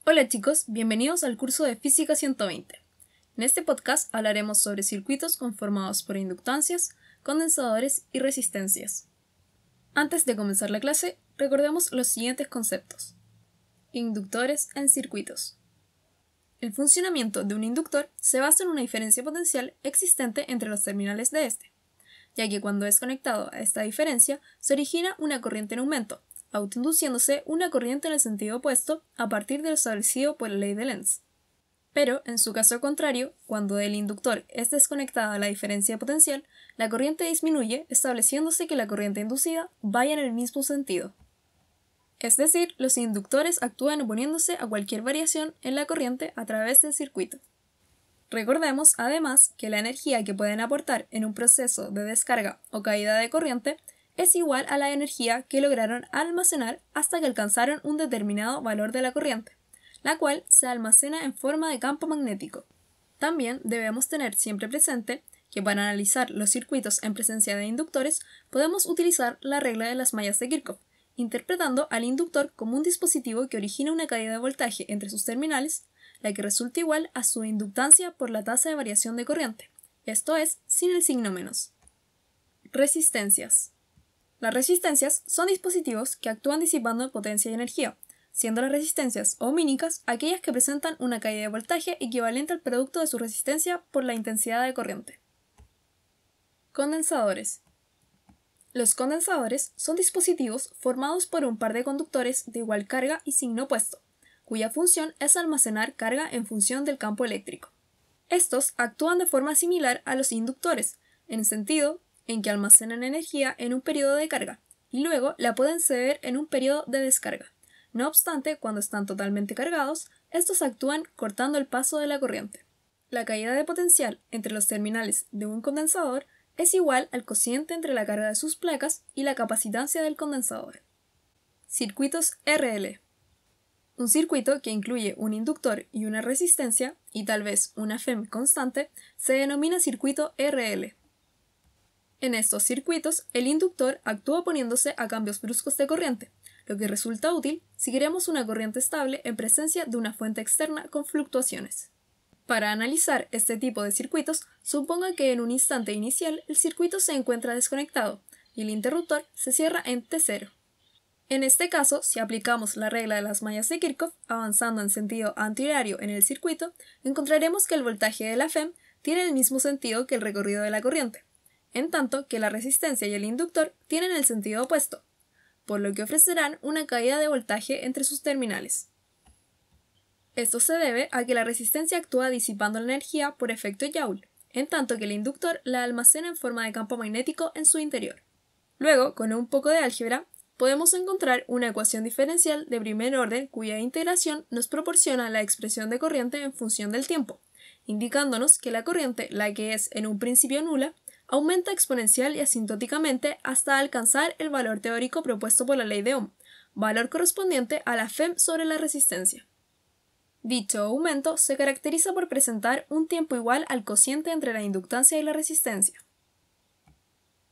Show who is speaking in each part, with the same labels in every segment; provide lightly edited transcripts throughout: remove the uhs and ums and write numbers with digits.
Speaker 1: Hola chicos, bienvenidos al curso de Física 120. En este podcast hablaremos sobre circuitos conformados por inductancias, condensadores y resistencias. Antes de comenzar la clase, recordemos los siguientes conceptos. Inductores en circuitos. El funcionamiento de un inductor se basa en una diferencia potencial existente entre los terminales de este, ya que cuando es conectado a esta diferencia se origina una corriente en aumento, autoinduciéndose una corriente en el sentido opuesto a partir de lo establecido por la ley de Lenz. Pero, en su caso contrario, cuando el inductor es desconectado a la diferencia potencial, la corriente disminuye, estableciéndose que la corriente inducida vaya en el mismo sentido. Es decir, los inductores actúan oponiéndose a cualquier variación en la corriente a través del circuito. Recordemos, además, que la energía que pueden aportar en un proceso de descarga o caída de corriente es igual a la energía que lograron almacenar hasta que alcanzaron un determinado valor de la corriente, la cual se almacena en forma de campo magnético. También debemos tener siempre presente que para analizar los circuitos en presencia de inductores podemos utilizar la regla de las mallas de Kirchhoff, interpretando al inductor como un dispositivo que origina una caída de voltaje entre sus terminales, la que resulta igual a su inductancia por la tasa de variación de corriente, esto es, sin el signo menos. Resistencias. Las resistencias son dispositivos que actúan disipando potencia y energía, siendo las resistencias ohmínicas aquellas que presentan una caída de voltaje equivalente al producto de su resistencia por la intensidad de corriente. Condensadores. Los condensadores son dispositivos formados por un par de conductores de igual carga y signo opuesto, cuya función es almacenar carga en función del campo eléctrico. Estos actúan de forma similar a los inductores, en el sentido en que almacenan energía en un periodo de carga y luego la pueden ceder en un periodo de descarga. No obstante, cuando están totalmente cargados, estos actúan cortando el paso de la corriente. La caída de potencial entre los terminales de un condensador es igual al cociente entre la carga de sus placas y la capacitancia del condensador. Circuitos RL. Un circuito que incluye un inductor y una resistencia, y tal vez una FEM constante, se denomina circuito RL. En estos circuitos, el inductor actúa oponiéndose a cambios bruscos de corriente, lo que resulta útil si queremos una corriente estable en presencia de una fuente externa con fluctuaciones. Para analizar este tipo de circuitos, suponga que en un instante inicial el circuito se encuentra desconectado y el interruptor se cierra en T0. En este caso, si aplicamos la regla de las mallas de Kirchhoff, avanzando en sentido antihorario en el circuito, encontraremos que el voltaje de la FEM tiene el mismo sentido que el recorrido de la corriente, en tanto que la resistencia y el inductor tienen el sentido opuesto, por lo que ofrecerán una caída de voltaje entre sus terminales. Esto se debe a que la resistencia actúa disipando la energía por efecto Joule, en tanto que el inductor la almacena en forma de campo magnético en su interior. Luego, con un poco de álgebra, podemos encontrar una ecuación diferencial de primer orden cuya integración nos proporciona la expresión de corriente en función del tiempo, indicándonos que la corriente, la que es en un principio nula, aumenta exponencial y asintóticamente hasta alcanzar el valor teórico propuesto por la ley de Ohm, valor correspondiente a la FEM sobre la resistencia. Dicho aumento se caracteriza por presentar un tiempo igual al cociente entre la inductancia y la resistencia.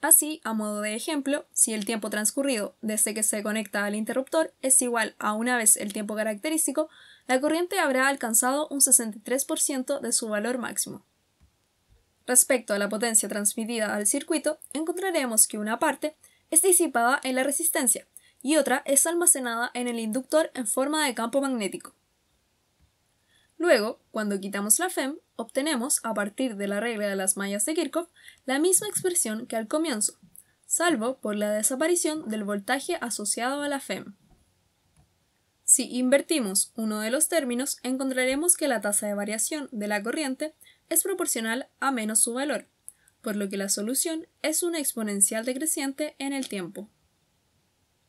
Speaker 1: Así, a modo de ejemplo, si el tiempo transcurrido desde que se conecta al interruptor es igual a una vez el tiempo característico, la corriente habrá alcanzado un 63% de su valor máximo. Respecto a la potencia transmitida al circuito, encontraremos que una parte es disipada en la resistencia y otra es almacenada en el inductor en forma de campo magnético. Luego, cuando quitamos la FEM, obtenemos, a partir de la regla de las mallas de Kirchhoff, la misma expresión que al comienzo, salvo por la desaparición del voltaje asociado a la FEM. Si invertimos uno de los términos, encontraremos que la tasa de variación de la corriente es proporcional a menos su valor, por lo que la solución es una exponencial decreciente en el tiempo,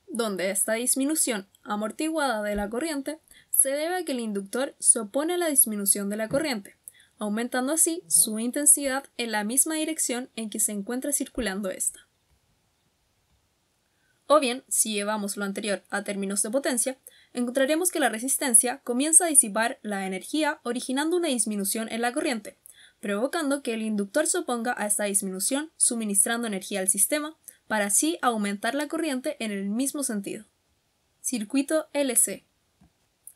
Speaker 1: donde esta disminución amortiguada de la corriente se debe a que el inductor se opone a la disminución de la corriente, aumentando así su intensidad en la misma dirección en que se encuentra circulando esta. O bien, si llevamos lo anterior a términos de potencia, encontraremos que la resistencia comienza a disipar la energía originando una disminución en la corriente, provocando que el inductor se oponga a esta disminución suministrando energía al sistema para así aumentar la corriente en el mismo sentido. Circuito LC.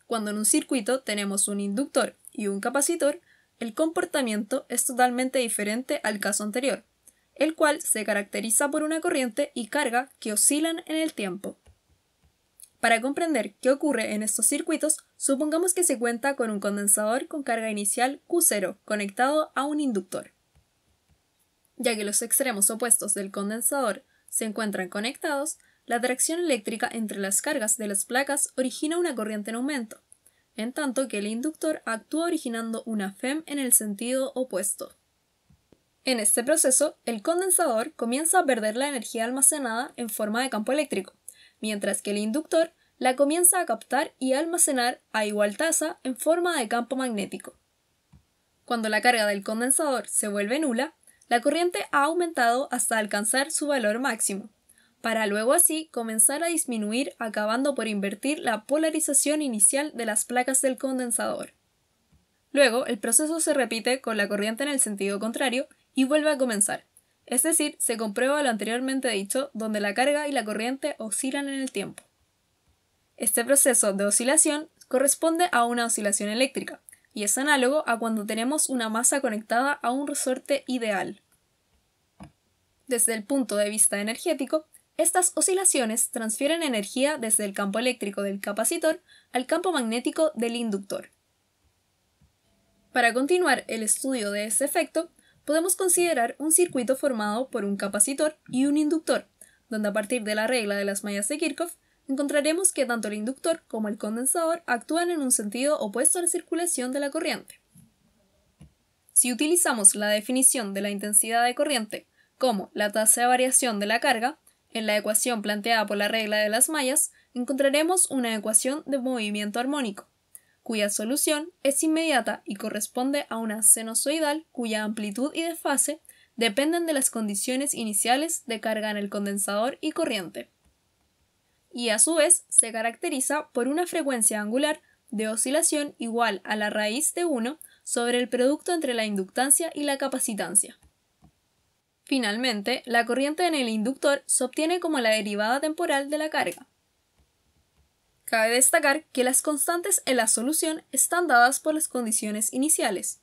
Speaker 1: Cuando en un circuito tenemos un inductor y un capacitor, el comportamiento es totalmente diferente al caso anterior, el cual se caracteriza por una corriente y carga que oscilan en el tiempo. Para comprender qué ocurre en estos circuitos, supongamos que se cuenta con un condensador con carga inicial Q0 conectado a un inductor. Ya que los extremos opuestos del condensador se encuentran conectados, la atracción eléctrica entre las cargas de las placas origina una corriente en aumento, en tanto que el inductor actúa originando una FEM en el sentido opuesto. En este proceso, el condensador comienza a perder la energía almacenada en forma de campo eléctrico, mientras que el inductor la comienza a captar y almacenar a igual tasa en forma de campo magnético. Cuando la carga del condensador se vuelve nula, la corriente ha aumentado hasta alcanzar su valor máximo, para luego así comenzar a disminuir, acabando por invertir la polarización inicial de las placas del condensador. Luego, el proceso se repite con la corriente en el sentido contrario y vuelve a comenzar, es decir, se comprueba lo anteriormente dicho, donde la carga y la corriente oscilan en el tiempo. Este proceso de oscilación corresponde a una oscilación eléctrica, y es análogo a cuando tenemos una masa conectada a un resorte ideal. Desde el punto de vista energético, estas oscilaciones transfieren energía desde el campo eléctrico del capacitor al campo magnético del inductor. Para continuar el estudio de este efecto, podemos considerar un circuito formado por un capacitor y un inductor, donde a partir de la regla de las mallas de Kirchhoff, encontraremos que tanto el inductor como el condensador actúan en un sentido opuesto a la circulación de la corriente. Si utilizamos la definición de la intensidad de corriente como la tasa de variación de la carga, en la ecuación planteada por la regla de las mallas, encontraremos una ecuación de movimiento armónico, cuya solución es inmediata y corresponde a una sinusoidal cuya amplitud y desfase dependen de las condiciones iniciales de carga en el condensador y corriente. Y a su vez se caracteriza por una frecuencia angular de oscilación igual a la raíz de 1 sobre el producto entre la inductancia y la capacitancia. Finalmente, la corriente en el inductor se obtiene como la derivada temporal de la carga. Cabe destacar que las constantes en la solución están dadas por las condiciones iniciales.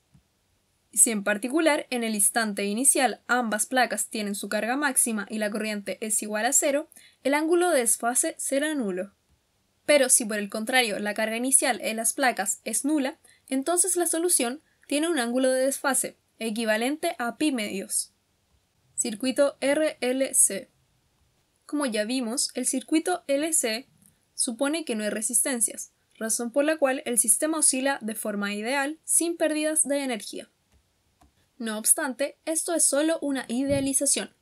Speaker 1: Si en particular en el instante inicial ambas placas tienen su carga máxima y la corriente es igual a 0, el ángulo de desfase será nulo. Pero si por el contrario la carga inicial en las placas es nula, entonces la solución tiene un ángulo de desfase equivalente a pi medios. Circuito RLC. Como ya vimos, el circuito LC supone que no hay resistencias, razón por la cual el sistema oscila de forma ideal sin pérdidas de energía. No obstante, esto es solo una idealización,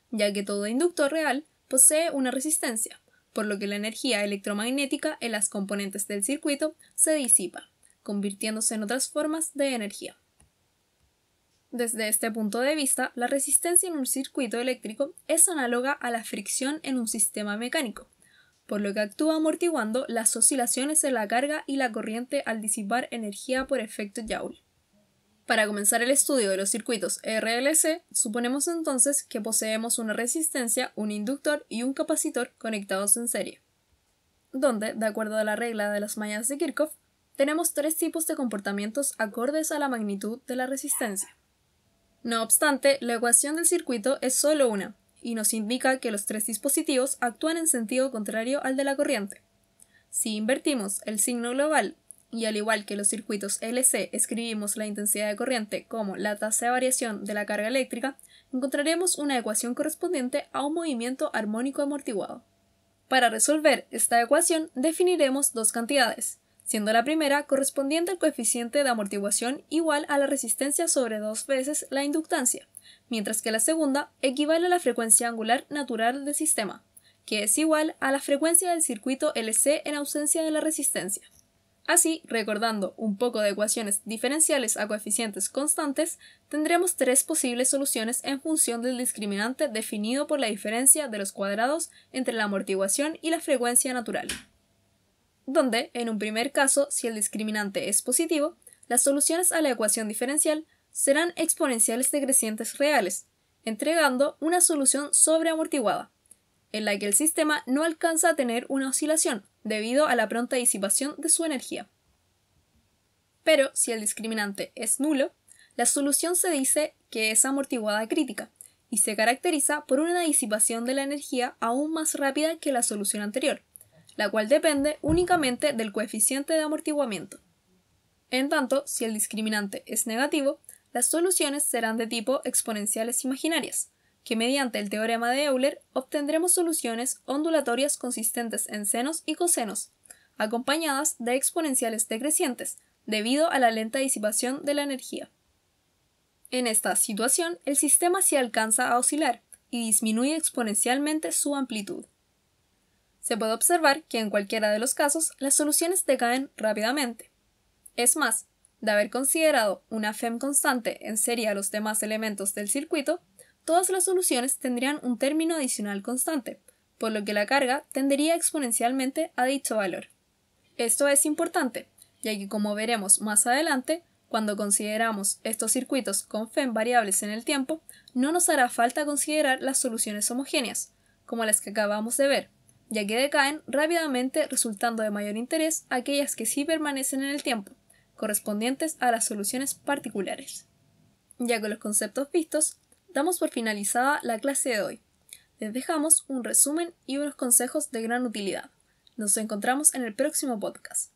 Speaker 1: ya que todo inductor real posee una resistencia, por lo que la energía electromagnética en las componentes del circuito se disipa, convirtiéndose en otras formas de energía. Desde este punto de vista, la resistencia en un circuito eléctrico es análoga a la fricción en un sistema mecánico, por lo que actúa amortiguando las oscilaciones de la carga y la corriente al disipar energía por efecto Joule. Para comenzar el estudio de los circuitos RLC, suponemos entonces que poseemos una resistencia, un inductor y un capacitor conectados en serie, donde, de acuerdo a la regla de las mallas de Kirchhoff, tenemos tres tipos de comportamientos acordes a la magnitud de la resistencia. No obstante, la ecuación del circuito es solo una, y nos indica que los tres dispositivos actúan en sentido contrario al de la corriente. Si invertimos el signo global y al igual que los circuitos LC escribimos la intensidad de corriente como la tasa de variación de la carga eléctrica, encontraremos una ecuación correspondiente a un movimiento armónico amortiguado. Para resolver esta ecuación definiremos dos cantidades, siendo la primera correspondiente al coeficiente de amortiguación igual a la resistencia sobre 2 veces la inductancia, mientras que la segunda equivale a la frecuencia angular natural del sistema, que es igual a la frecuencia del circuito LC en ausencia de la resistencia. Así, recordando un poco de ecuaciones diferenciales a coeficientes constantes, tendremos tres posibles soluciones en función del discriminante definido por la diferencia de los cuadrados entre la amortiguación y la frecuencia natural, donde, en un primer caso, si el discriminante es positivo, las soluciones a la ecuación diferencial serán exponenciales decrecientes reales, entregando una solución sobreamortiguada, en la que el sistema no alcanza a tener una oscilación, debido a la pronta disipación de su energía. Pero si el discriminante es nulo, la solución se dice que es amortiguada crítica y se caracteriza por una disipación de la energía aún más rápida que la solución anterior, la cual depende únicamente del coeficiente de amortiguamiento. En tanto, si el discriminante es negativo, las soluciones serán de tipo exponenciales imaginarias, que mediante el teorema de Euler obtendremos soluciones ondulatorias consistentes en senos y cosenos, acompañadas de exponenciales decrecientes, debido a la lenta disipación de la energía. En esta situación, el sistema sí alcanza a oscilar y disminuye exponencialmente su amplitud. Se puede observar que en cualquiera de los casos las soluciones decaen rápidamente. Es más, de haber considerado una FEM constante en serie a los demás elementos del circuito, todas las soluciones tendrían un término adicional constante, por lo que la carga tendería exponencialmente a dicho valor. Esto es importante, ya que como veremos más adelante, cuando consideramos estos circuitos con FEM variables en el tiempo, no nos hará falta considerar las soluciones homogéneas, como las que acabamos de ver, ya que decaen rápidamente, resultando de mayor interés aquellas que sí permanecen en el tiempo, correspondientes a las soluciones particulares. Ya con los conceptos vistos, damos por finalizada la clase de hoy. Les dejamos un resumen y unos consejos de gran utilidad. Nos encontramos en el próximo podcast.